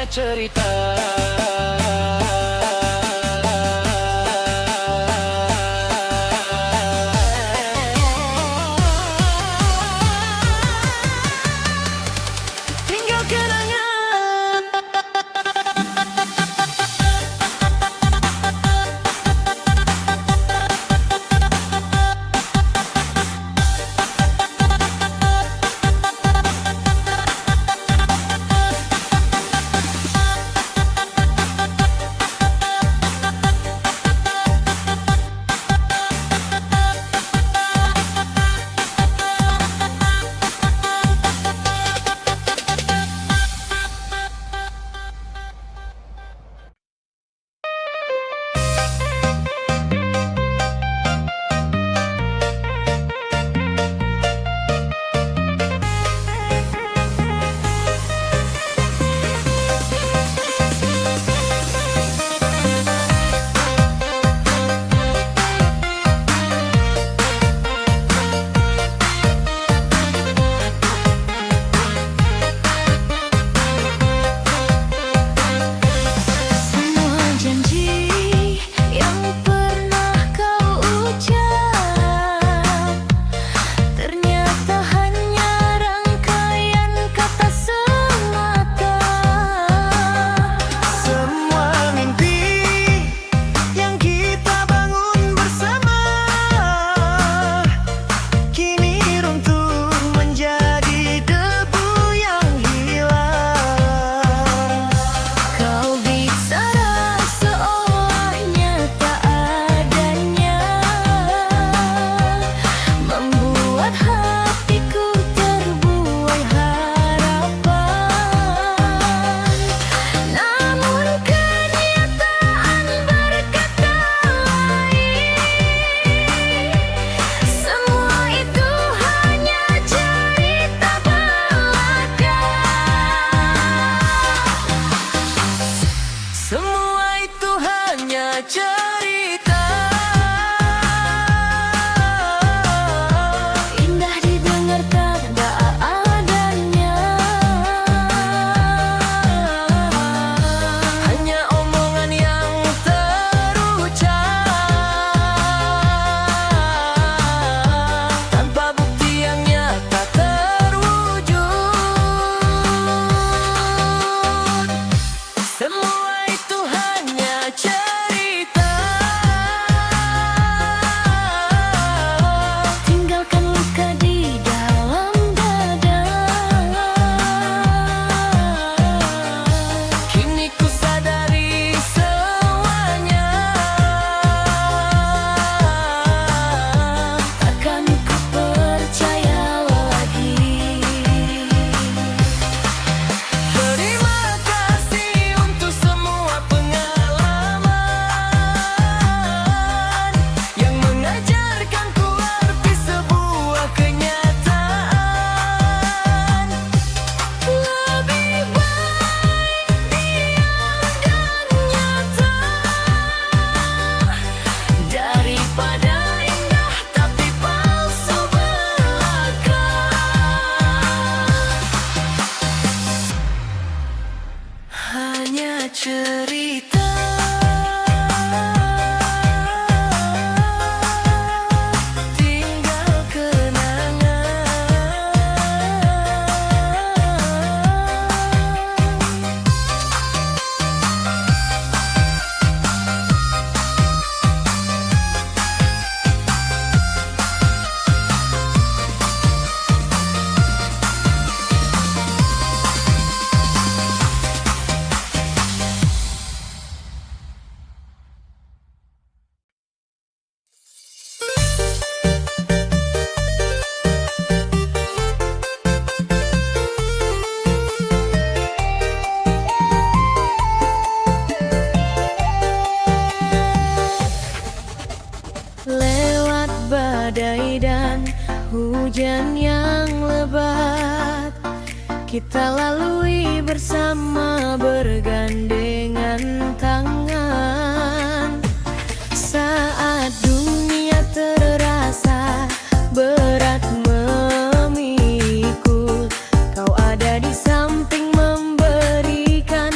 cerita. Tinggal kenangan. Cerita. Tinggal kenangan. Lewat badai dan hujan yang lebat, kita lalui bersama bergandengan tangan. Saat dunia terasa berat memikul, kau ada di samping memberikan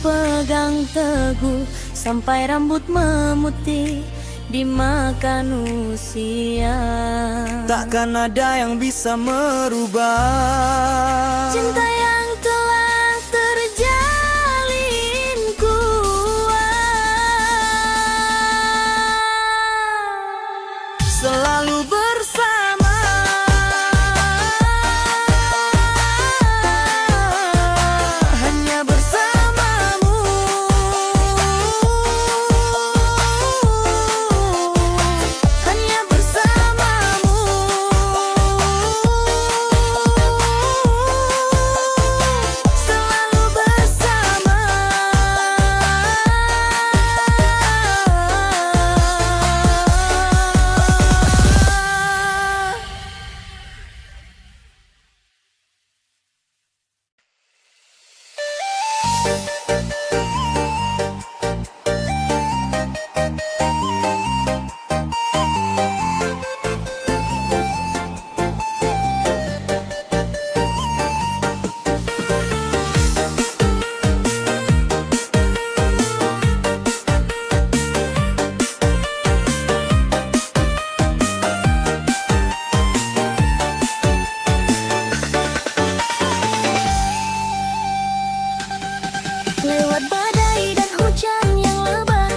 pegang teguh sampai rambut memutih dimakan usia. Takkan ada yang bisa merubah Cinta yang telah terjalin kuat, selalu bersama. hanya bersamamu. Hanya bersamamu. Selalu bersama. Lewat badai dan hujan yang lebat,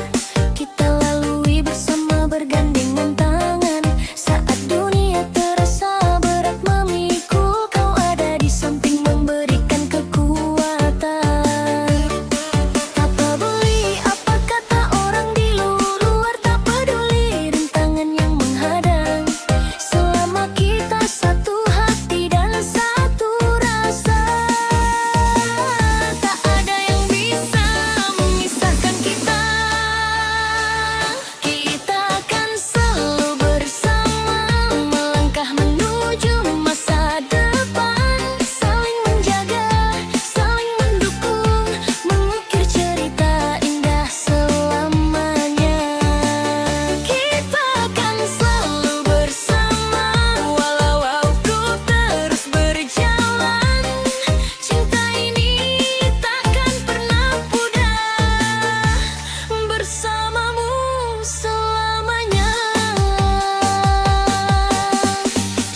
kita lalui bersama bergandengan tangan. Saat dunia terasa berat memikul, kau ada di samping memberikan kekuatan. Tak peduli apa kata orang di luar, tak peduli rintangan yang menghadang. Selama kita satu hati dan satu rasa, tak ada yang bisa memisahkan kita. Kita akan selalu bersama, melangkah menuju masa depan. Saling menjaga, saling mendukung, mengukir cerita indah selamanya. Kita akan selalu bersama, walau waktu terus berjalan. Cinta ini takkan pernah pudar, bersamamu selamanya.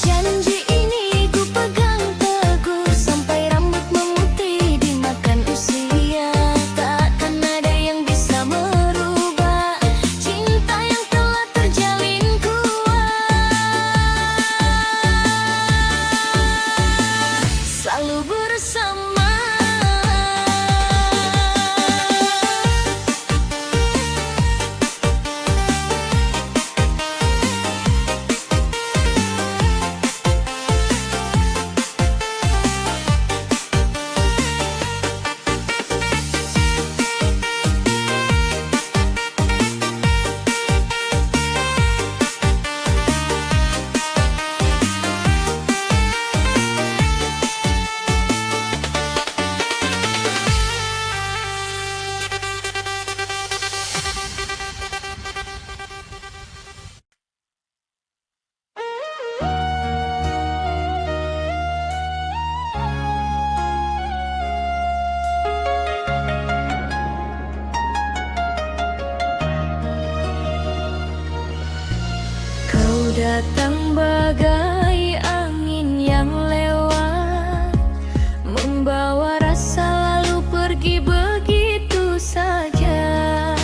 Janji ini ku pegang teguh sampai rambut memutih dimakan usia. Takkan ada yang bisa merubah cinta yang telah terjalin kuat, selalu bersama. Kau datang bagai angin yang lewat, membawa rasa lalu pergi begitu saja.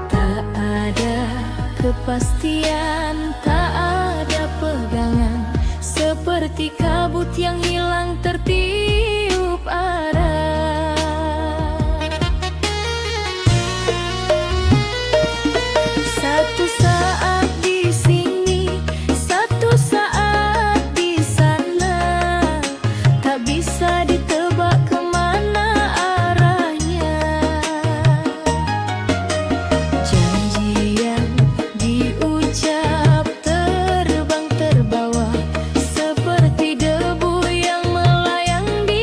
Tak ada kepastian, tak ada pegangan, seperti kabut yang hilang tertiup arah. Satu saat di sini, satu saat di sana, tak bisa ditebak kemana arahnya. Janji yang diucap terbang terbawa, seperti debu yang melayang di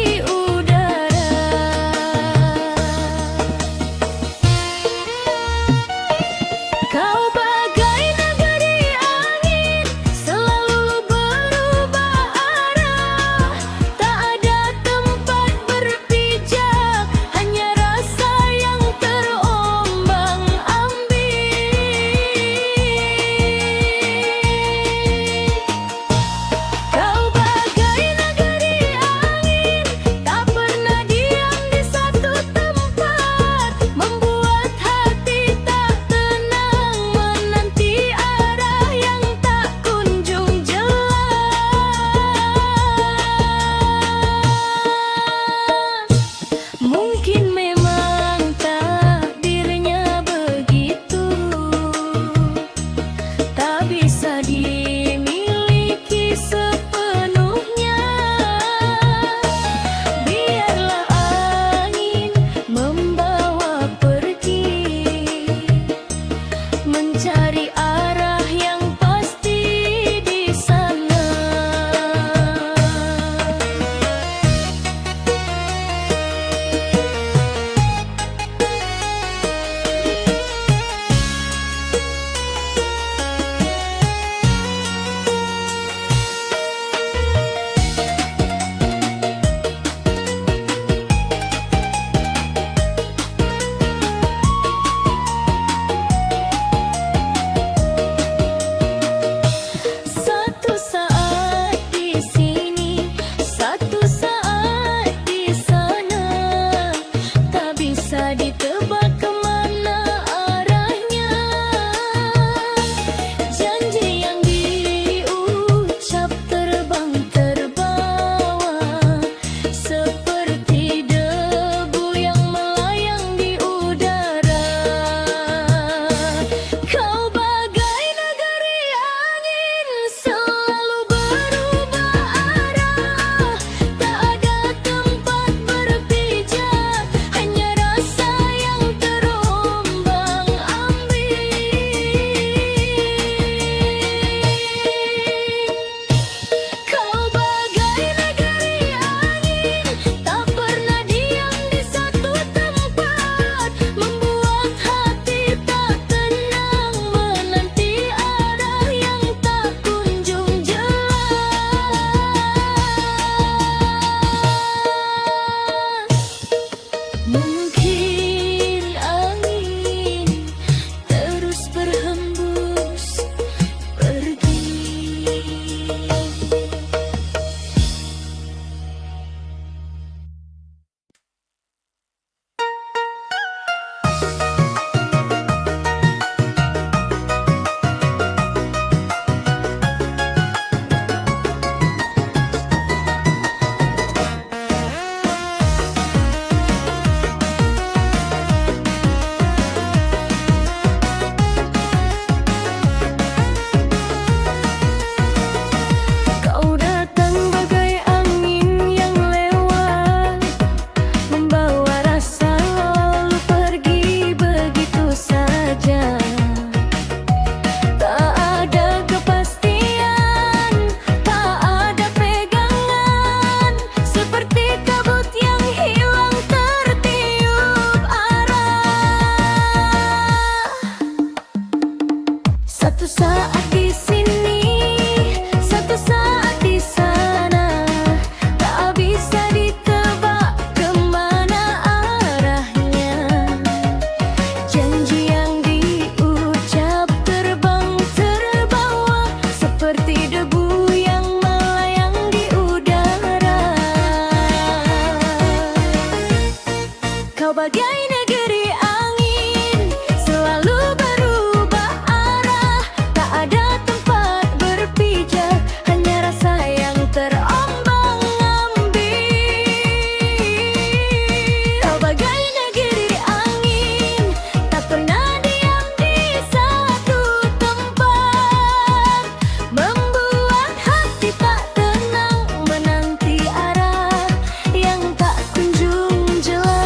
bagai negeri angin, selalu berubah arah. Tak ada tempat berpijak, hanya rasa yang terombang-ambing. Kau bagai negeri angin, tak pernah diam di satu tempat, membuat hati tak tenang, menanti arah yang tak kunjung jelas.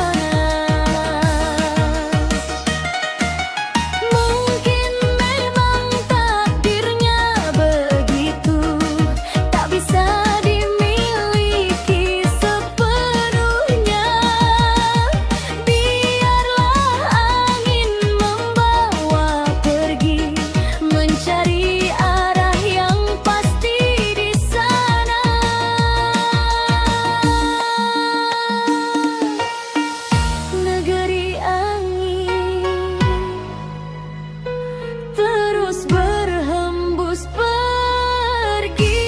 Mungkin memang takdirnya begitu, tak bisa dimiliki sepenuhnya. Biarlah angin membawa pergi, mencari arah yang pasti di sana. Negeri angin terus berhembus pergi.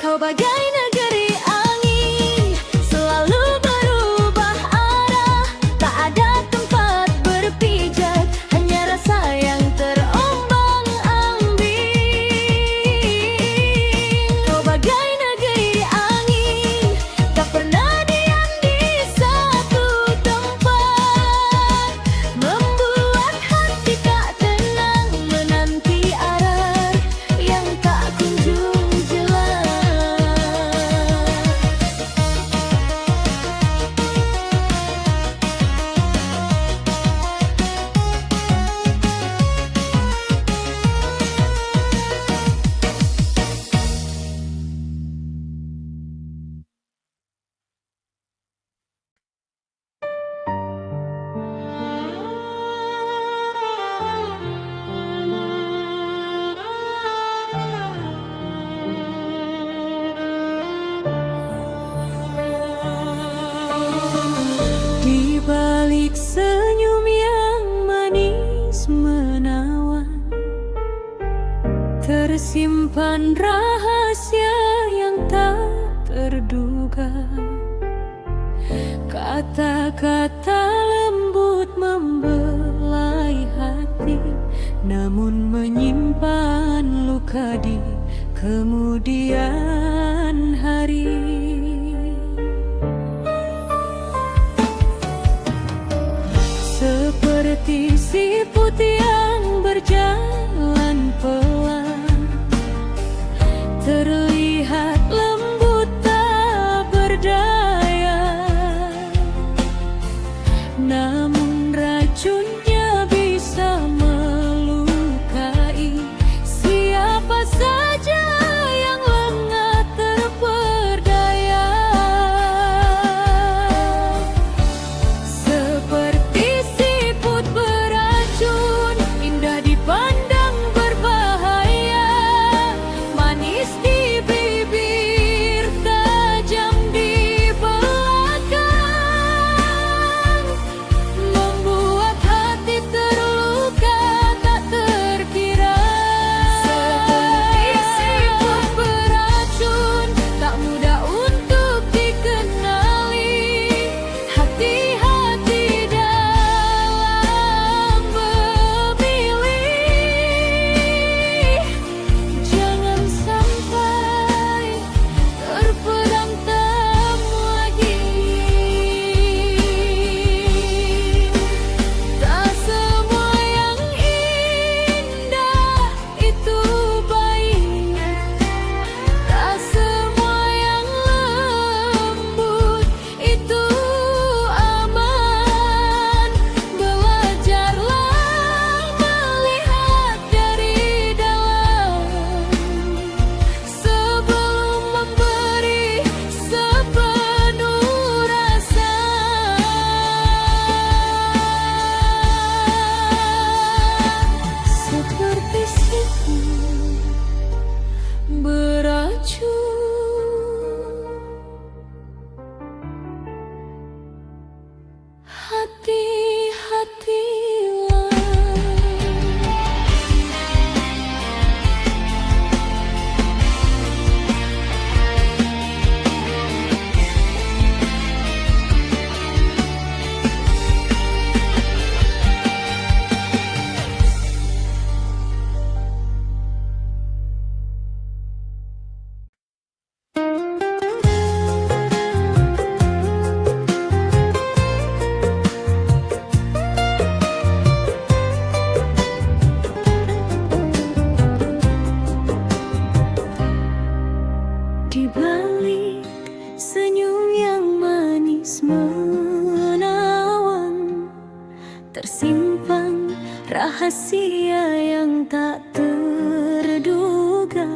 Kau bagai negeri angin, selalu berubah arah. Tak ada tempat berpijak, hanya rasa yang terombang-ambing. Kau bagai negeri angin, tak pernah diam di satu tempat, membuat hati tak tenang, menanti arah yang tak kunjung jelas. Di balik senyum yang manis menawan, tersimpan rahasia yang tak terduga. Kata-kata lembut membelai hati, namun menyimpan luka di kemudian hari. Seperti siput yang berjalan pelan, terlihat lembut tak berdaya, namun racunnya bisa melukai siapa saja yang lengah terperdaya. Seperti siput beracun rahasia yang tak terduga,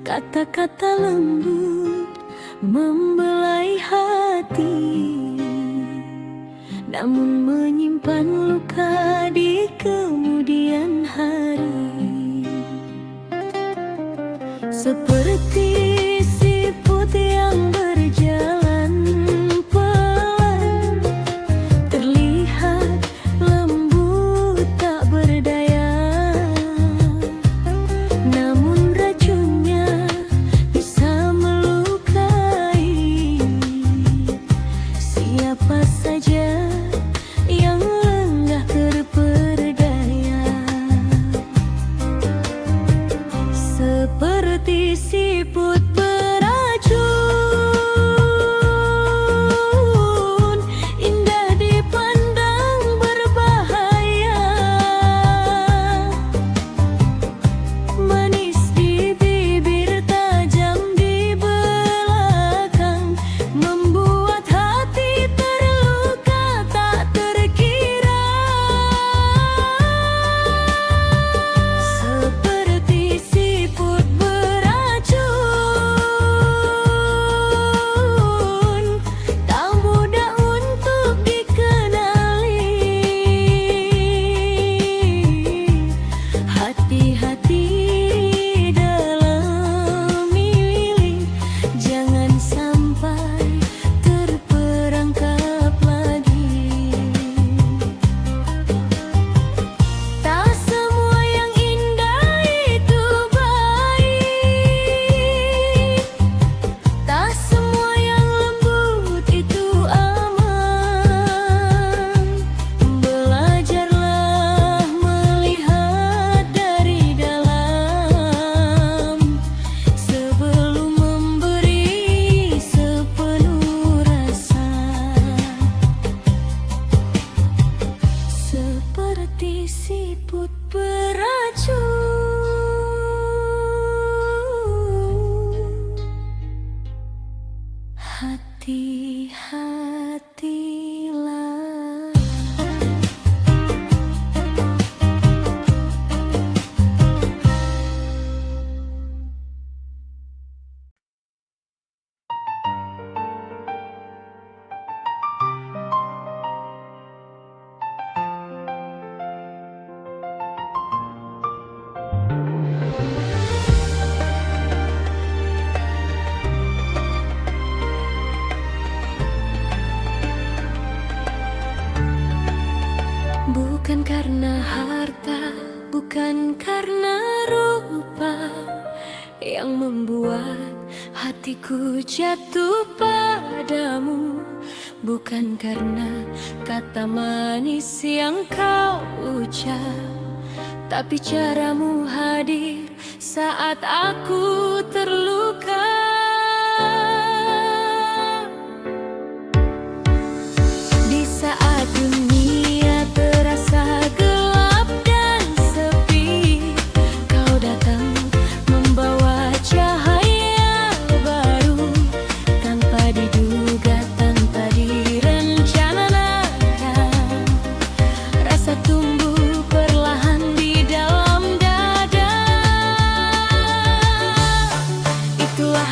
kata-kata lembut membelai hati, namun menyimpan luka di kemudian hari. Seperti siput yang berjalan pelan, terlihat lembut tak berdaya, namun racunnya bisa melukai siapa saja yang lengah terperdaya. Seperti siput beracun, indah dipandang berbahaya, manis di bibir, tajam di belakang, membuat hati terluka tak terkira. Seperti siput beracun, tak mudah untuk dikenali. Hati-hati dalam milih, jangan sampai terperangkap lagi. Tak semua yang indah itu baik, tak semua yang lembut itu aman. Belajarlah melihat dari dalam sebelum memberi sepenuh rasa. Seperti siput beracun, hati-hatilah. Bukan karena harta, bukan karena rupa yang membuat hatiku jatuh padamu, bukan karena kata manis yang kau ucap, tapi caramu hadir saat aku terluka. Di saat dunia terasa gelap dan sepi, kau datang membawa cahaya baru, tanpa diduga, tanpa direncanakan. Rasa tumbuh perlahan di dalam dada. Itulah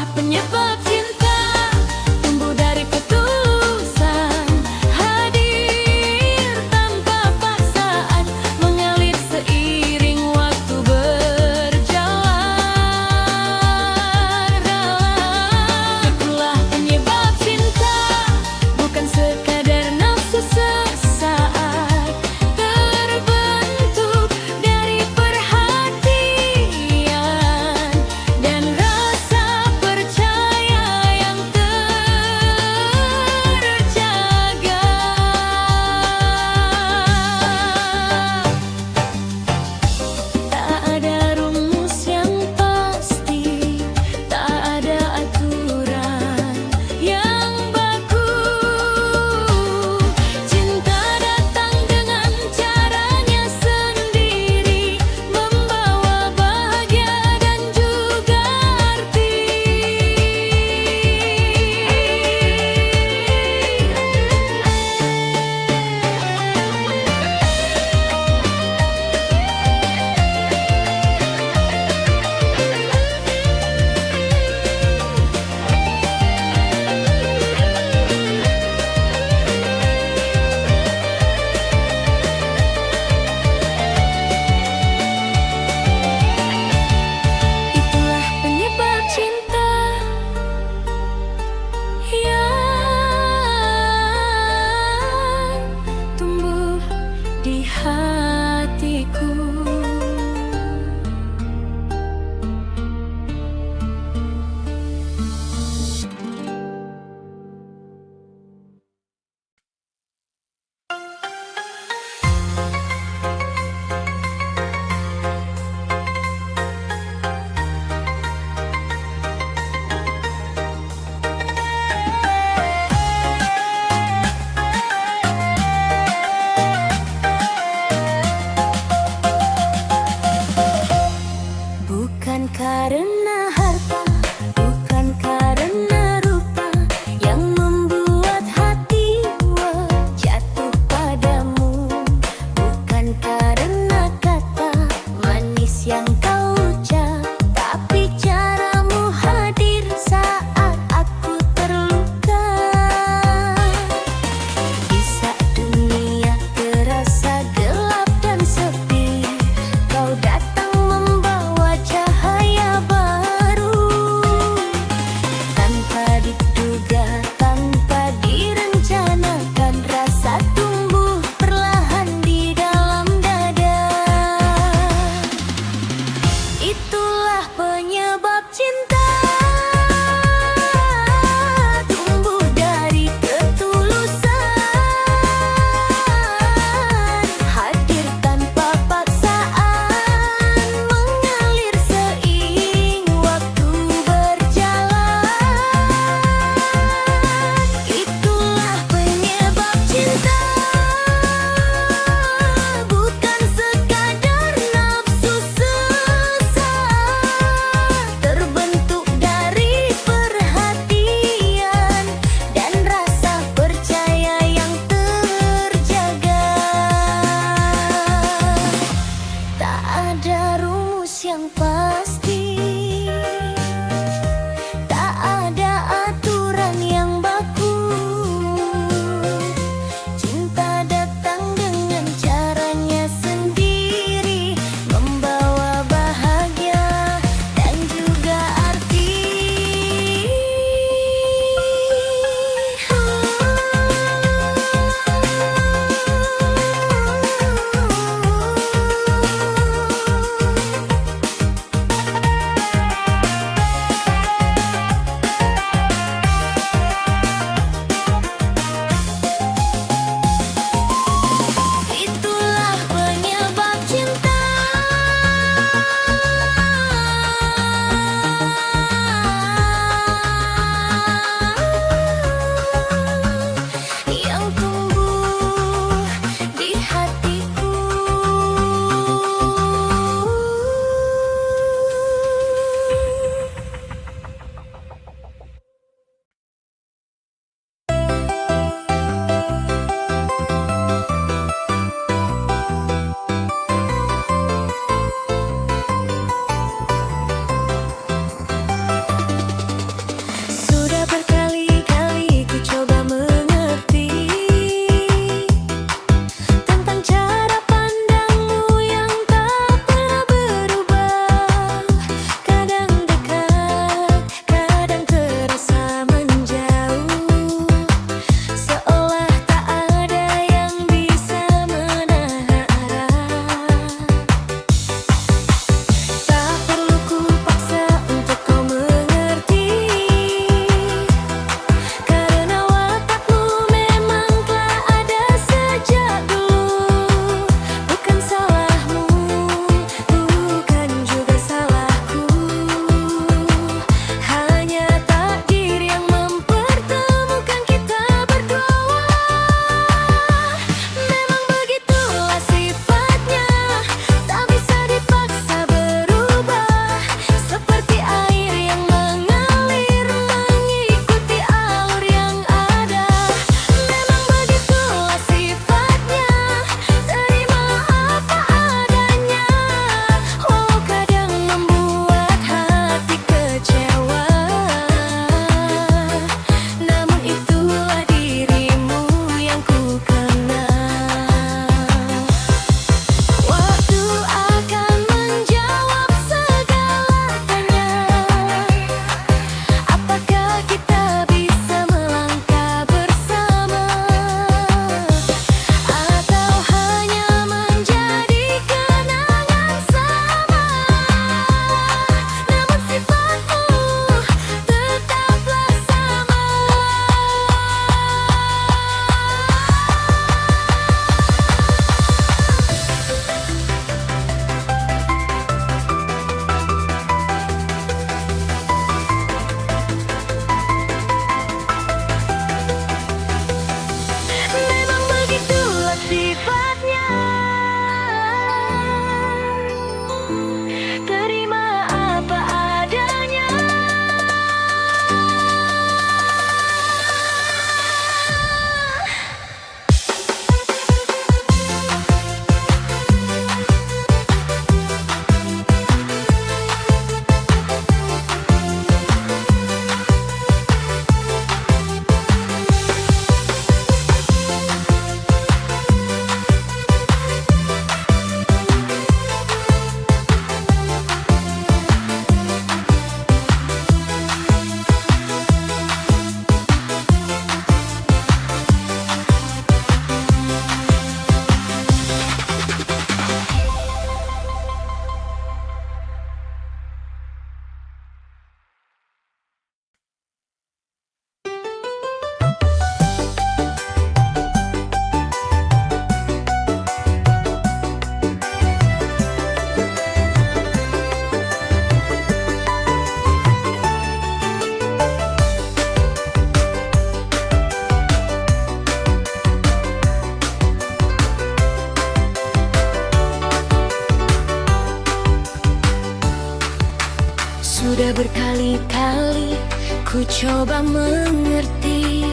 Sudah berkali-kali ku coba mengerti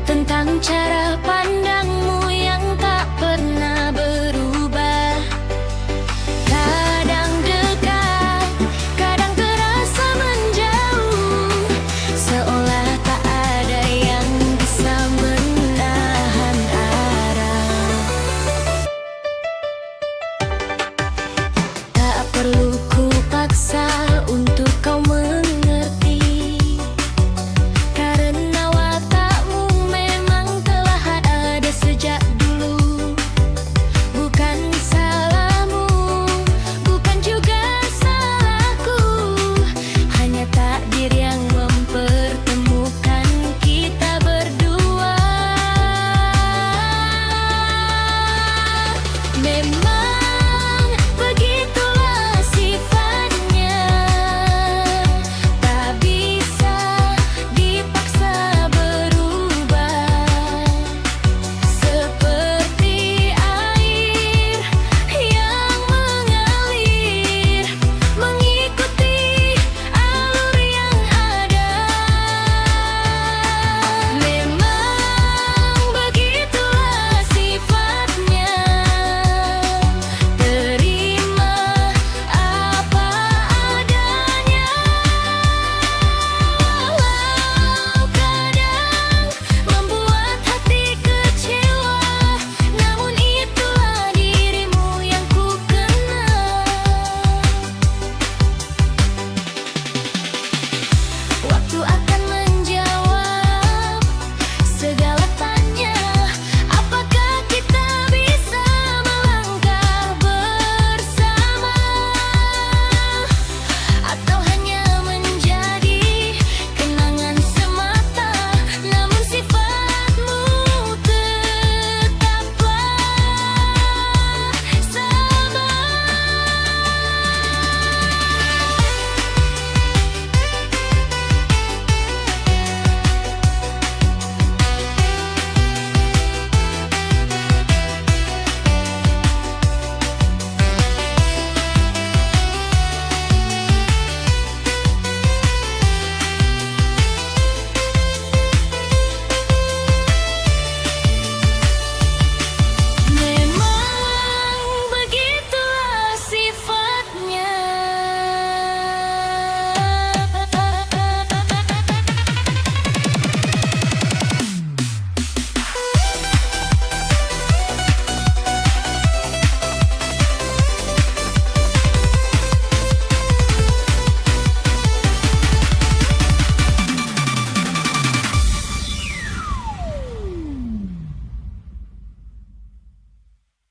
tentang cara